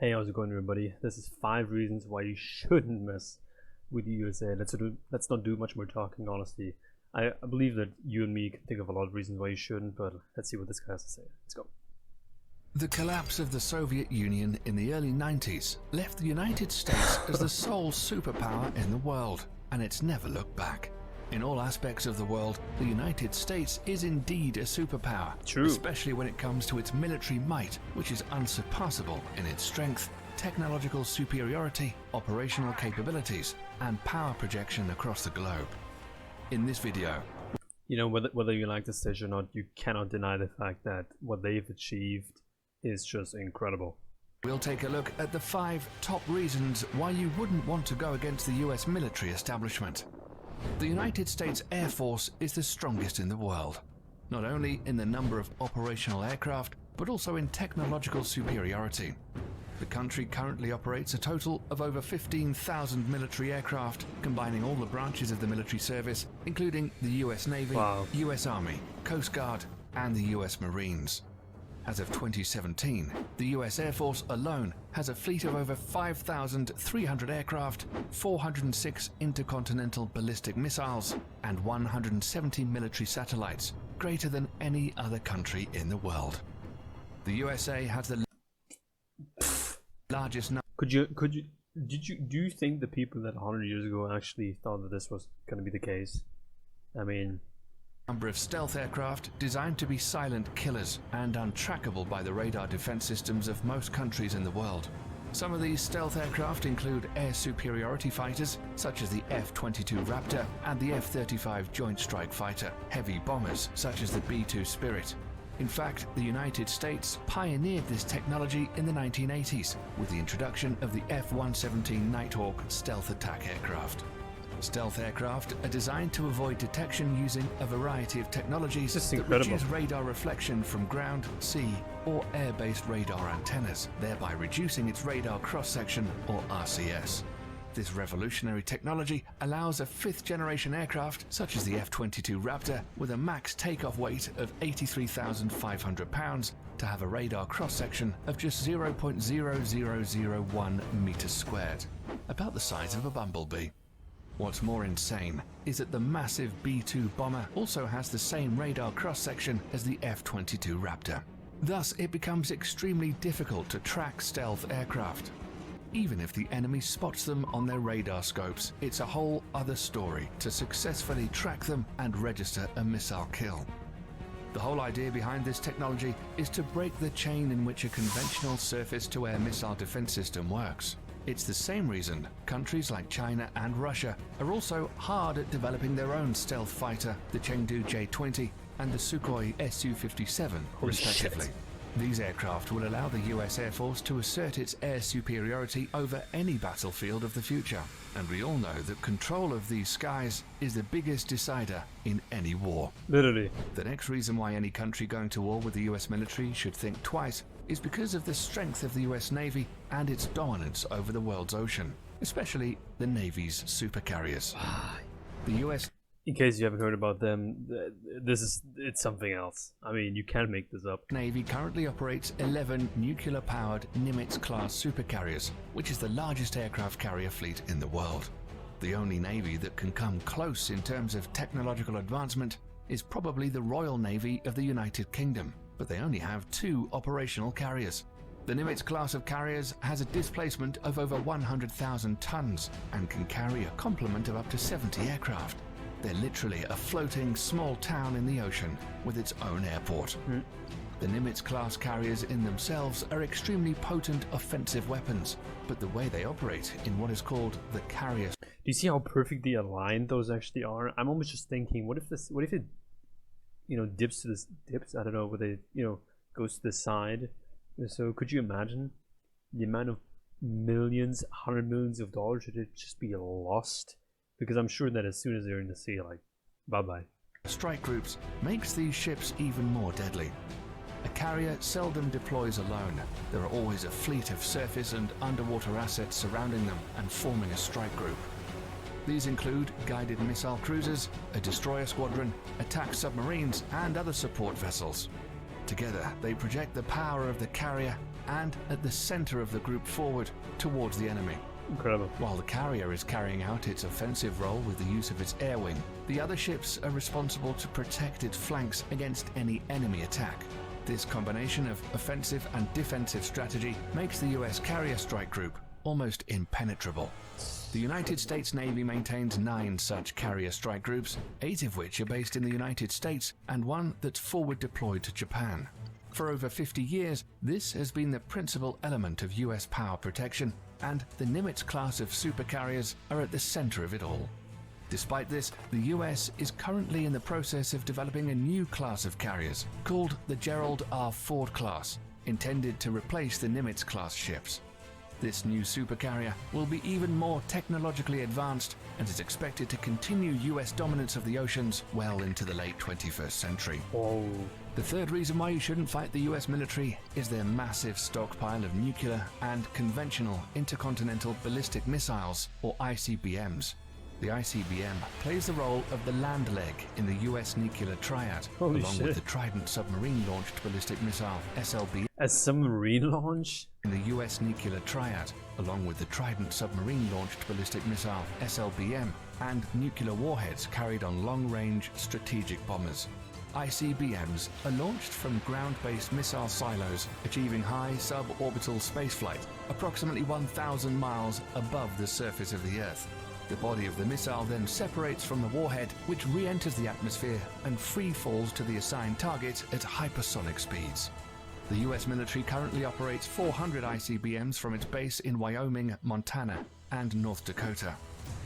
Hey, how's it going, everybody? This is 5 reasons why you shouldn't mess with the USA. Let's not do much more talking, honestly. I believe that you and me can think of a lot of reasons why you shouldn't, but let's see what this guy has to say. Let's go. The collapse of the Soviet Union in the early 90s left the United States as the sole superpower in the world, and it's never looked back. In all aspects of the world, the United States is indeed a superpower. True. Especially when it comes to its military might, which is unsurpassable in its strength, technological superiority, operational capabilities, and power projection across the globe. In this video, you know, whether you like this stage or not, you cannot deny the fact that what they've achieved is just incredible. We'll take a look at the 5 top reasons why you wouldn't want to go against the US military establishment. The United States Air Force is the strongest in the world, not only in the number of operational aircraft, but also in technological superiority. The country currently operates a total of over 15,000 military aircraft, combining all the branches of the military service, including the US Navy, US Army, Coast Guard, and the US Marines. As of 2017, the US Air Force alone has a fleet of over 5,300 aircraft, 406 intercontinental ballistic missiles, and 170 military satellites, greater than any other country in the world. The USA has the largest number. Do you think the people that 100 years ago actually thought that this was going to be the case? I mean, number of stealth aircraft designed to be silent killers and untrackable by the radar defense systems of most countries in the world. Some of these stealth aircraft include air superiority fighters such as the F-22 Raptor and the F-35 Joint Strike Fighter, heavy bombers such as the B-2 Spirit. In fact, the United States pioneered this technology in the 1980s with the introduction of the F-117 Nighthawk stealth attack aircraft. Stealth aircraft are designed to avoid detection using a variety of technologies that reduce radar reflection from ground, sea, or air-based radar antennas, thereby reducing its radar cross-section, or RCS. This revolutionary technology allows a 5th-generation aircraft, such as the F-22 Raptor, with a max takeoff weight of 83,500 pounds, to have a radar cross-section of just 0.0001 meters squared, about the size of a bumblebee. What's more insane is that the massive B-2 bomber also has the same radar cross-section as the F-22 Raptor. Thus, it becomes extremely difficult to track stealth aircraft. Even if the enemy spots them on their radar scopes, it's a whole other story to successfully track them and register a missile kill. The whole idea behind this technology is to break the chain in which a conventional surface-to-air missile defense system works. It's the same reason countries like China and Russia are also hard at developing their own stealth fighter, the Chengdu J-20 and the Sukhoi Su-57, respectively. These aircraft will allow the US Air Force to assert its air superiority over any battlefield of the future. And we all know that control of these skies is the biggest decider in any war. Literally. The next reason why any country going to war with the US military should think twice is because of the strength of the US Navy and its dominance over the world's ocean, especially the Navy's supercarriers. The US... In case you haven't heard about them, it's something else. I mean, you can't make this up. Navy currently operates 11 nuclear-powered Nimitz-class supercarriers, which is the largest aircraft carrier fleet in the world. The only Navy that can come close in terms of technological advancement is probably the Royal Navy of the United Kingdom, but they only have 2 operational carriers. The Nimitz class of carriers has a displacement of over 100,000 tons and can carry a complement of up to 70 aircraft. They're literally a floating small town in the ocean with its own airport. The Nimitz-class carriers in themselves are extremely potent offensive weapons, but the way they operate in what is called the carrier... Do you see how perfectly aligned those actually are? I'm almost just thinking, what if it, you know, dips, I don't know, where they, you know, goes to the side. So could you imagine the amount of millions, $100 millions of dollars should it just be lost? Because I'm sure that as soon as they're in the sea, like, bye-bye. Strike groups makes these ships even more deadly. A carrier seldom deploys alone. There are always a fleet of surface and underwater assets surrounding them and forming a strike group. These include guided missile cruisers, a destroyer squadron, attack submarines, and other support vessels. Together, they project the power of the carrier and at the center of the group forward towards the enemy. Incredible. While the carrier is carrying out its offensive role with the use of its air wing, the other ships are responsible to protect its flanks against any enemy attack. This combination of offensive and defensive strategy makes the US Carrier Strike Group almost impenetrable. The United States Navy maintains 9 such carrier strike groups, 8 of which are based in the United States and 1 that's forward deployed to Japan. For over 50 years, this has been the principal element of US power protection, and the Nimitz class of supercarriers are at the center of it all. Despite this, the US is currently in the process of developing a new class of carriers called the Gerald R. Ford class, intended to replace the Nimitz class ships. This new supercarrier will be even more technologically advanced and is expected to continue US dominance of the oceans well into the late 21st century. Oh. The third reason why you shouldn't fight the US military is their massive stockpile of nuclear and conventional intercontinental ballistic missiles, or ICBMs. The ICBM plays the role of the land leg in the US nuclear triad, Holy along shit. with the Trident submarine-launched ballistic missile, SLB. A submarine launch? In the US nuclear triad, along with the Trident submarine-launched ballistic missile, SLBM, and nuclear warheads carried on long-range strategic bombers. ICBMs are launched from ground-based missile silos, achieving high suborbital spaceflight, approximately 1,000 miles above the surface of the Earth. The body of the missile then separates from the warhead, which re-enters the atmosphere and free falls to the assigned target at hypersonic speeds. The US military currently operates 400 ICBMs from its base in Wyoming, Montana, and North Dakota.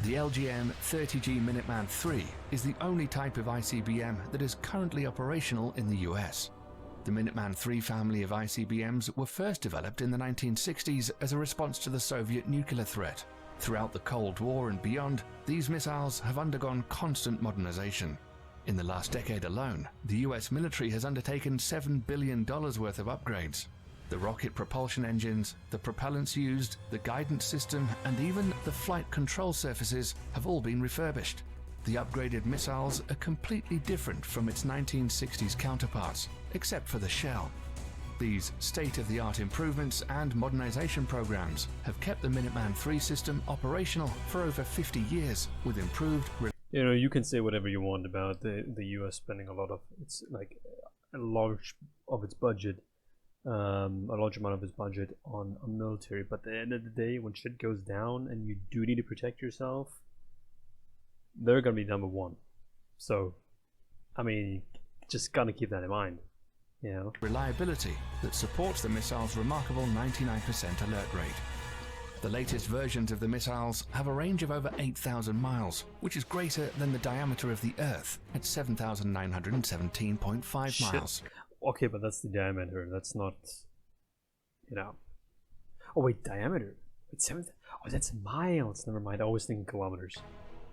The LGM-30G Minuteman III is the only type of ICBM that is currently operational in the US. The Minuteman III family of ICBMs were first developed in the 1960s as a response to the Soviet nuclear threat. Throughout the Cold War and beyond, these missiles have undergone constant modernization. In the last decade alone, the US military has undertaken $7 billion worth of upgrades. The rocket propulsion engines, the propellants used, the guidance system, and even the flight control surfaces have all been refurbished. The upgraded missiles are completely different from its 1960s counterparts, except for the shell. These state-of-the-art improvements and modernization programs have kept the Minuteman III system operational for over 50 years with improved... You know, you can say whatever you want about the US spending a lot of, it's like a large of its budget, a large amount of its budget on military, but at the end of the day, when shit goes down and you do need to protect yourself, they're gonna be number one. So, I mean, just gotta keep that in mind. You know? Reliability that supports the missile's remarkable 99% alert rate. The latest versions of the missiles have a range of over 8,000 miles, which is greater than the diameter of the Earth at 7,917.5 miles. Okay, but that's the diameter. That's not, you know. Oh wait, diameter. Wait, 7. Oh, that's miles. Never mind. I always think in kilometers.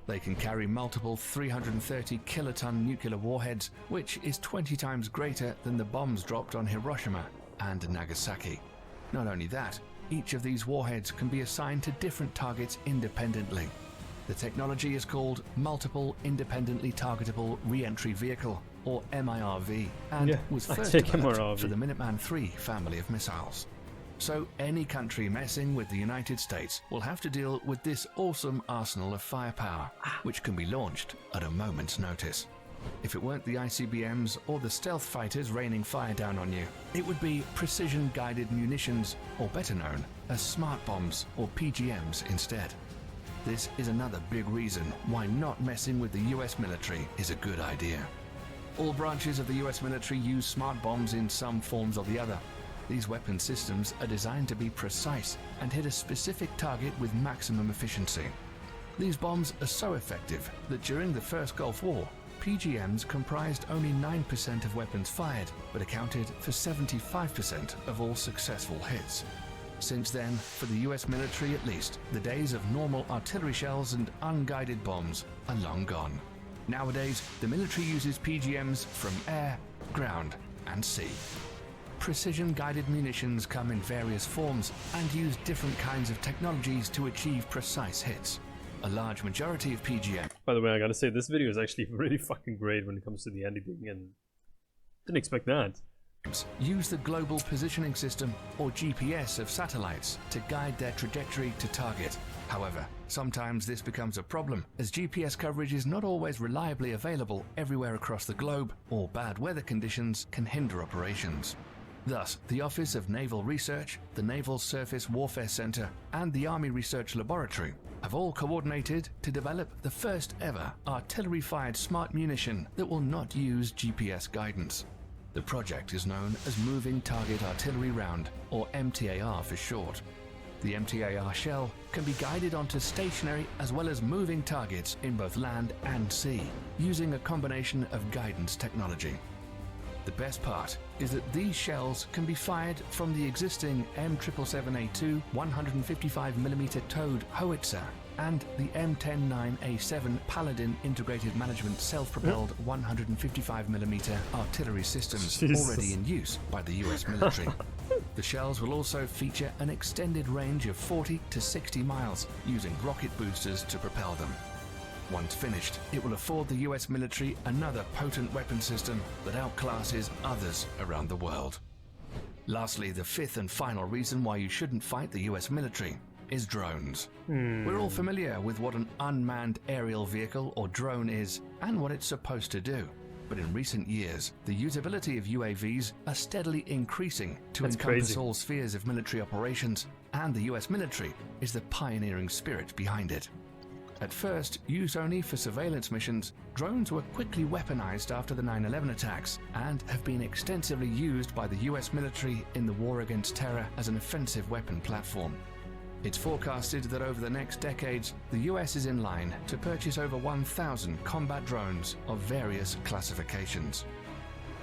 They can carry multiple 330 kiloton nuclear warheads, which is 20 times greater than the bombs dropped on Hiroshima and Nagasaki. Not only that, each of these warheads can be assigned to different targets independently. The technology is called Multiple Independently Targetable Re-Entry Vehicle, or MIRV, and was first developed for the Minuteman III family of missiles. So any country messing with the United States will have to deal with this awesome arsenal of firepower, which can be launched at a moment's notice. If it weren't the ICBMs or the stealth fighters raining fire down on you, it would be precision-guided munitions, or better known as smart bombs or PGMs instead. This is another big reason why not messing with the US military is a good idea. All branches of the US military use smart bombs in some forms or the other. These weapon systems are designed to be precise and hit a specific target with maximum efficiency. These bombs are so effective that during the First Gulf War, PGMs comprised only 9% of weapons fired, but accounted for 75% of all successful hits. Since then, for the US military at least, the days of normal artillery shells and unguided bombs are long gone. Nowadays, the military uses PGMs from air, ground, and sea. Precision-guided munitions come in various forms and use different kinds of technologies to achieve precise hits. A large majority of PGM... By the way, I gotta say, this video is actually really fucking great when it comes to the editing, and didn't expect that. use the Global Positioning System, or GPS, of satellites to guide their trajectory to target. However, sometimes this becomes a problem, as GPS coverage is not always reliably available everywhere across the globe, or bad weather conditions can hinder operations. Thus, the Office of Naval Research, the Naval Surface Warfare Center, and the Army Research Laboratory have all coordinated to develop the first ever artillery-fired smart munition that will not use GPS guidance. The project is known as Moving Target Artillery Round, or MTAR for short. The MTAR shell can be guided onto stationary as well as moving targets in both land and sea, using a combination of guidance technology. The best part is that these shells can be fired from the existing M777A2 155mm towed howitzer and the M109A7 Paladin integrated management self-propelled 155mm artillery systems already in use by the US military. The shells will also feature an extended range of 40 to 60 miles using rocket boosters to propel them. Once finished, it will afford the US military another potent weapon system that outclasses others around the world. Lastly, the fifth and final reason why you shouldn't fight the US military is drones. We're all familiar with what an unmanned aerial vehicle or drone is and what it's supposed to do. But in recent years, the usability of UAVs are steadily increasing to encompass all spheres of military operations, and the US military is the pioneering spirit behind it. At first, used only for surveillance missions, drones were quickly weaponized after the 9/11 attacks and have been extensively used by the US military in the war against terror as an offensive weapon platform. It's forecasted that over the next decades, the US is in line to purchase over 1,000 combat drones of various classifications.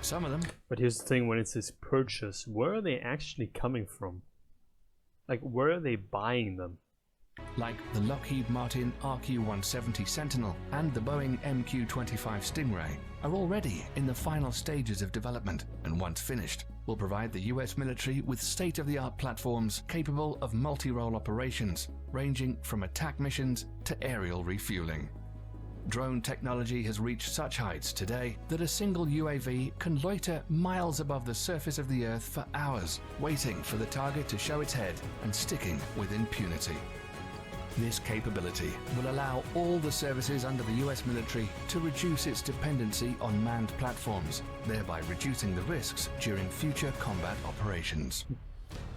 Some of them... But here's the thing, when it says purchase, where are they actually coming from? Like, where are they buying them? Like the Lockheed Martin RQ-170 Sentinel and the Boeing MQ-25 Stingray are already in the final stages of development, and once finished, will provide the US military with state-of-the-art platforms capable of multi-role operations, ranging from attack missions to aerial refueling. Drone technology has reached such heights today that a single UAV can loiter miles above the surface of the Earth for hours, waiting for the target to show its head and sticking with impunity. This capability will allow all the services under the US military to reduce its dependency on manned platforms, thereby reducing the risks during future combat operations.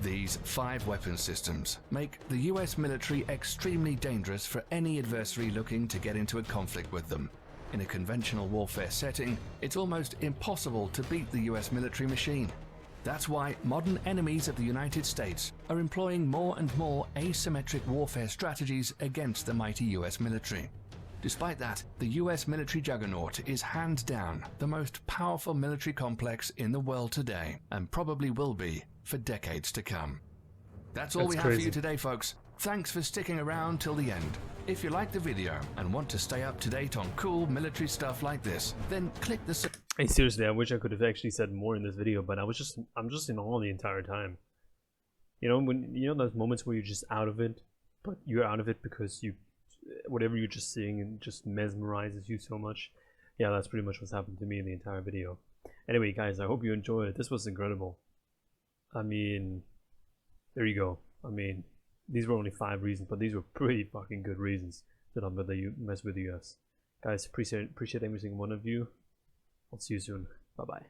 These 5 weapon systems make the US military extremely dangerous for any adversary looking to get into a conflict with them. In a conventional warfare setting, it's almost impossible to beat the US military machine. That's why modern enemies of the United States are employing more and more asymmetric warfare strategies against the mighty US military. Despite that, the US military juggernaut is hands down the most powerful military complex in the world today, and probably will be for decades to come. That's all we have for you today, folks. Thanks for sticking around till the end. If you liked the video and want to stay up to date on cool military stuff like this, then click the... Hey, seriously, I wish I could have actually said more in this video, but I'm just in awe the entire time. You know, those moments where you're just out of it, but you're out of it because whatever you're just seeing and just mesmerizes you so much. Yeah, that's pretty much what's happened to me in the entire video. Anyway, guys, I hope you enjoyed it. This was incredible. I mean, there you go. I mean, these were only 5 reasons, but these were pretty fucking good reasons that I'm gonna mess with the US. Guys, appreciate every single one of you. I'll see you soon. Bye bye.